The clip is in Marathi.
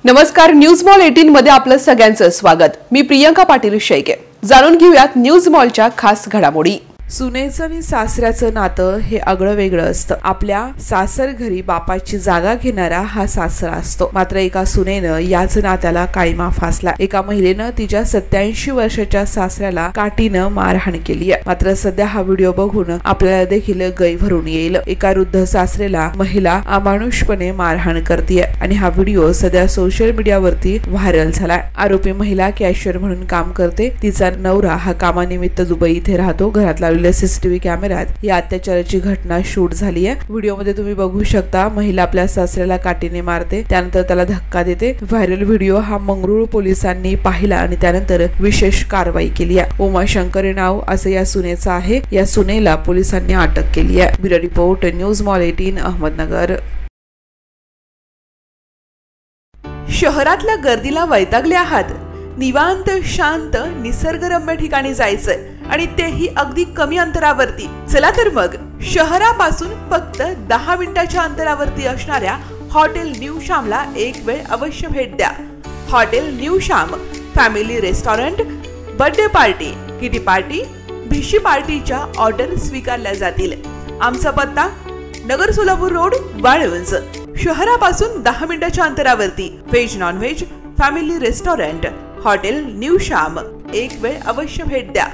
नमस्कार, न्यूज मॉल 18 मध्ये आपलं सगळ्यांचं स्वागत। मी प्रियंका पाटील शेळके। जाणून घेऊयात न्यूज मॉलच्या खास घडामोडी। सुनेचं आणि सासऱ्याचं नातं हे आगळं वेगळं असतं। आपल्या सासर घरी बापाची जागा घेणारा हा सासरा असतो। मात्र एका सुनेनं याच नात्याला काळीमा फासला। एका महिलेनं तिच्या 87 वर्षाच्या सासऱ्याला काठीनं मारहाण केली आहे। मात्र सध्या हा व्हिडिओ बघून आपल्याला देखील गै भरून येईल। एका वृद्ध सासरेला महिला अमानुषपणे मारहाण करते आणि हा व्हिडिओ सध्या सोशल मीडियावरती व्हायरल झालाय। आरोपी महिला कॅशियर म्हणून काम करते। तिचा नवरा हा कामानिमित्त दुबई इथे राहतो। घरातला सीसीटीव्ही कॅमेऱ्यात या अत्याचाराची घटना शूट झाली आहे। व्हिडिओमध्ये तुम्ही बघू शकता महिला आपल्या सासऱ्याला काठीने मारते, त्यानंतर त्याला धक्का देते। व्हायरल व्हिडिओ हा मंगरुळ पोलिसांनी पाहिला आणि त्यानंतर विशेष कारवाई केली आहे। उमाशंकर नाव असं या सुनेचं आहे। या सुनेला पोलिसांनी अटक केली आहे। Bureau report, news mall 18, Ahmednagar. शहरातल्या गर्दीला वैतागले आहात? निवांत शांत निसर्गरम्य ठिकाणी जायचंय आणि तेही अगदी कमी अंतरावरती। चला तर मग शहरापासून फक्त 10 मिनिटाच्या अंतरावरती असणाऱ्या हॉटेल न्यू श्यामला एक वेळ अवश्य भेट द्या। Hotel new Shyam family restaurant, birthday party, kitty party, भिशी पार्टीच्या ऑर्डर स्वीकारल्या जातील। आमचा पत्ता नगर सोलापूर रोड, वाळवंज। शहरापासून 10 मिनिटाच्या अंतरावरती veg non veg family restaurant hotel new Shyam, एक वेळ अवश्य भेट द्या।